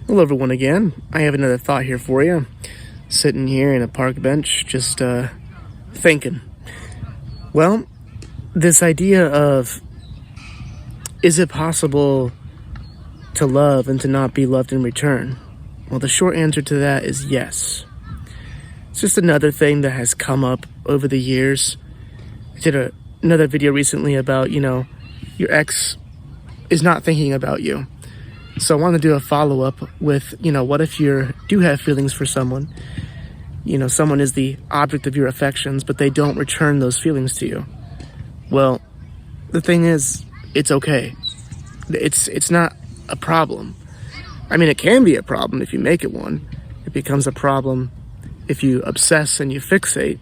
Hello everyone again. I have another thought here for you. Sitting here in a park bench, just thinking. Well, this idea of, is it possible to love and to not be loved in return? Well, the short answer to that is yes. It's just another thing that has come up over the years. I did another video recently about, your ex is not thinking about you. So I want to do a follow-up with, what if you do have feelings for someone? Someone is the object of your affections, but they don't return those feelings to you. Well, the thing is, it's okay. It's not a problem. I mean, it can be a problem if you make it one. It becomes a problem if you obsess and you fixate.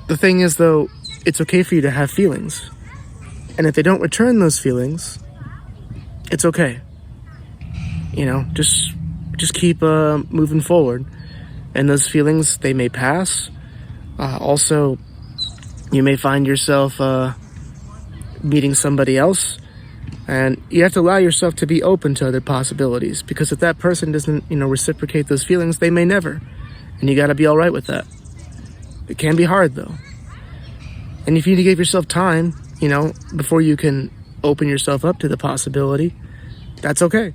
The thing is, though, it's okay for you to have feelings. And if they don't return those feelings, it's okay. Just keep moving forward. And those feelings, they may pass. Also, you may find yourself meeting somebody else. And you have to allow yourself to be open to other possibilities. Because if that person doesn't, reciprocate those feelings, they may never. And you got to be all right with that. It can be hard, though. And if you need to give yourself time, before you can open yourself up to the possibility, that's okay.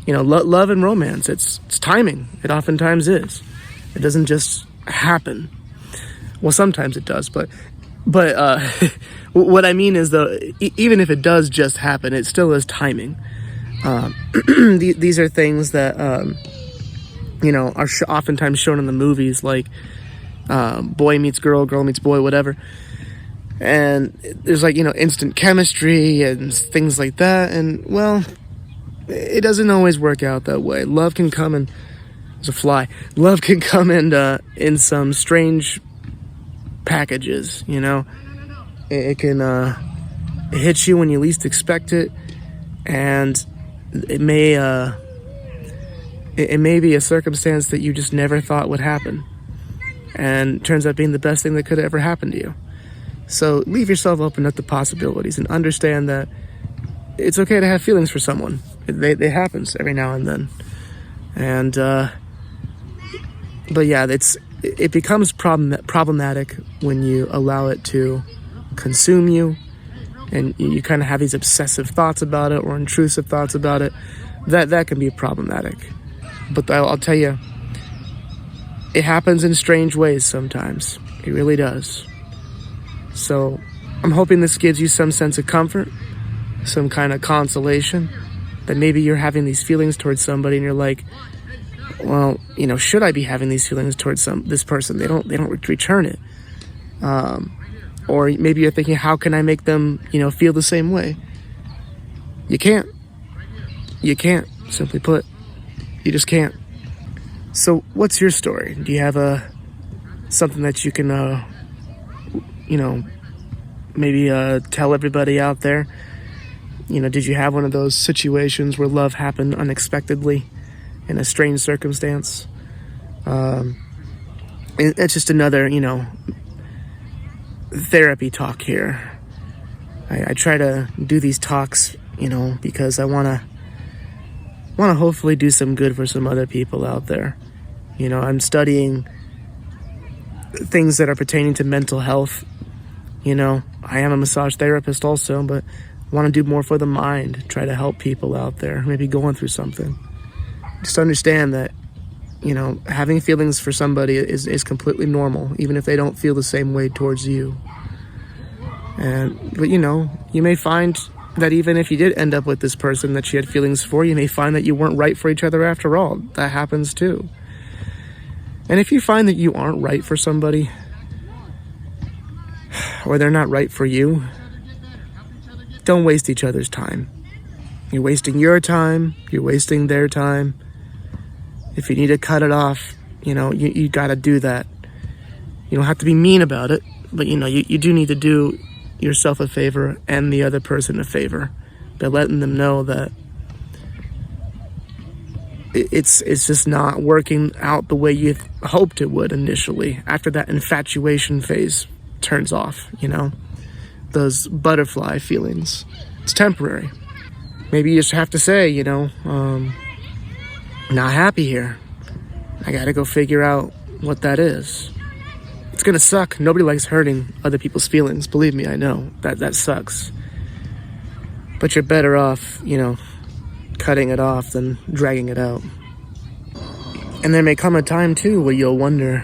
Love and romance, it's timing. It oftentimes is. It doesn't just happen. Well, sometimes it does, but what I mean is, though, even if it does just happen, it still is timing. These are things that are oftentimes shown in the movies, like boy meets girl, girl meets boy, whatever. And there's instant chemistry and things like that. And, well, it doesn't always work out that way. Love can come in, there's a fly. Love can come in some strange packages, It can it hits you when you least expect it. And it may be a circumstance that you just never thought would happen. And turns out being the best thing that could ever happen to you. So leave yourself open up to possibilities and understand that it's okay to have feelings for someone. It happens every now and then. And, but yeah, it becomes problematic when you allow it to consume you and you kind of have these obsessive thoughts about it or intrusive thoughts about it. That can be problematic. But I'll tell you, it happens in strange ways sometimes. It really does. So I'm hoping this gives you some sense of comfort, some kind of consolation, that maybe you're having these feelings towards somebody and you're like, well, should I be having these feelings towards this person? They don't return it. Or maybe you're thinking, how can I make them, feel the same way? You can't. You can't, simply put. You just can't. So what's your story? Do you have something that you can maybe tell everybody out there? Did you have one of those situations where love happened unexpectedly in a strange circumstance? It's just another, therapy talk here. I try to do these talks, because I want to hopefully do some good for some other people out there. I'm studying things that are pertaining to mental health. I am a massage therapist also, but I want to do more for the mind, try to help people out there, maybe going through something. Just understand that, having feelings for somebody is completely normal, even if they don't feel the same way towards you. But you may find that even if you did end up with this person that you had feelings for, you may find that you weren't right for each other after all. That happens too. And if you find that you aren't right for somebody, or they're not right for you, don't waste each other's time. You're wasting your time, you're wasting their time. If you need to cut it off, you gotta do that. You don't have to be mean about it, but you do need to do yourself a favor and the other person a favor by letting them know that it's just not working out the way you hoped it would initially, after that infatuation phase turns off, those butterfly feelings. It's temporary. Maybe you just have to say, not happy here. I gotta go figure out what that is. It's gonna suck. Nobody likes hurting other people's feelings. Believe me, I know. That sucks. But you're better off, cutting it off than dragging it out. And there may come a time, too, where you'll wonder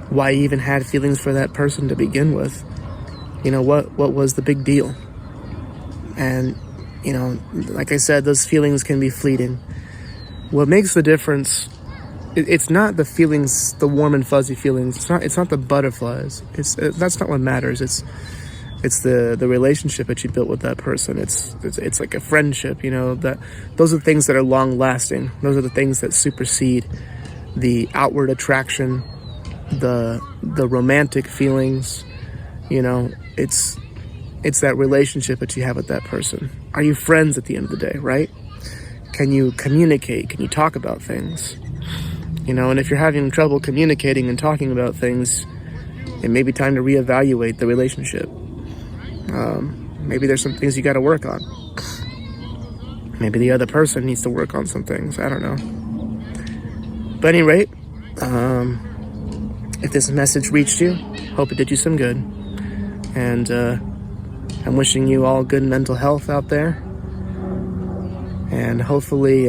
why you even had feelings for that person to begin with. What was the big deal? And, like I said, those feelings can be fleeting. What makes the difference, it's not the feelings, the warm and fuzzy feelings. It's not the butterflies. That's not what matters. It's the relationship that you built with that person. It's like a friendship, that those are the things that are long lasting. Those are the things that supersede the outward attraction, the romantic feelings. It's that relationship that you have with that person. Are you friends at the end of the day, right? Can you communicate? Can you talk about things? And if you're having trouble communicating and talking about things, it may be time to reevaluate the relationship. Maybe there's some things you got to work on. Maybe the other person needs to work on some things. I don't know. But at any rate, if this message reached you, hope it did you some good. And I'm wishing you all good mental health out there. And hopefully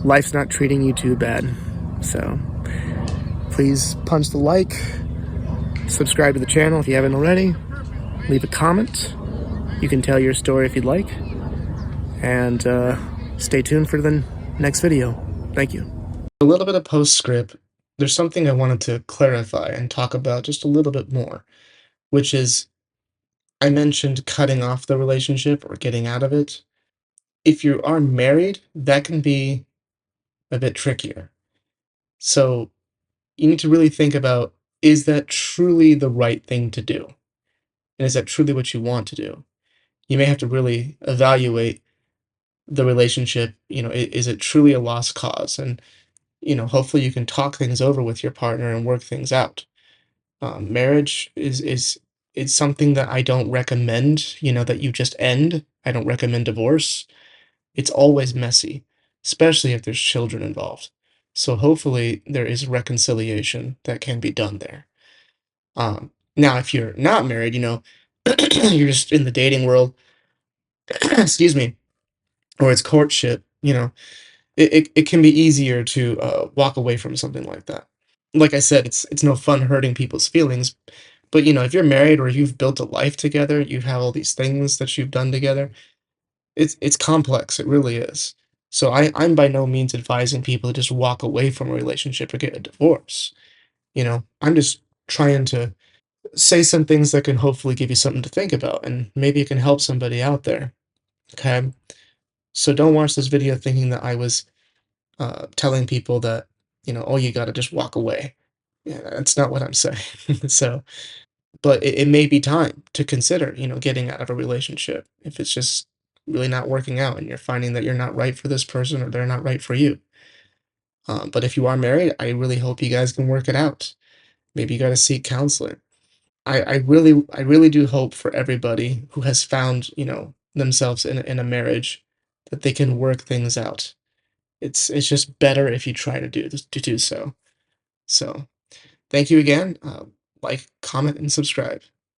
life's not treating you too bad. So please punch the like, subscribe to the channel if you haven't already, leave a comment. You can tell your story if you'd like. And stay tuned for the next video. Thank you. A little bit of postscript. There's something I wanted to clarify and talk about just a little bit more, which is I mentioned cutting off the relationship or getting out of it. If you are married, that can be a bit trickier. So you need to really think about, is that truly the right thing to do? And is that truly what you want to do? You may have to really evaluate the relationship. Is it truly a lost cause? And, hopefully you can talk things over with your partner and work things out. Marriage is it's something that I don't recommend, that you just end. I don't recommend divorce. It's always messy, especially if there's children involved. So hopefully there is reconciliation that can be done there. Now, if you're not married, you're just in the dating world, excuse me, or it's courtship, it can be easier to walk away from something like that. Like I said, it's no fun hurting people's feelings, but if you're married or you've built a life together, you have all these things that you've done together. It's complex. It really is. So I'm by no means advising people to just walk away from a relationship or get a divorce. I'm just trying to say some things that can hopefully give you something to think about, and maybe it can help somebody out there. Okay. So don't watch this video thinking that I was telling people that, oh, you got to just walk away. Yeah, that's not what I'm saying. So, but it may be time to consider, getting out of a relationship if it's just really not working out and you're finding that you're not right for this person or they're not right for you. But if you are married, I really hope you guys can work it out. Maybe you got to seek counseling. I really do hope for everybody who has found, themselves in a marriage that they can work things out. It's just better if you try to do so. So, thank you again. Like, comment, and subscribe.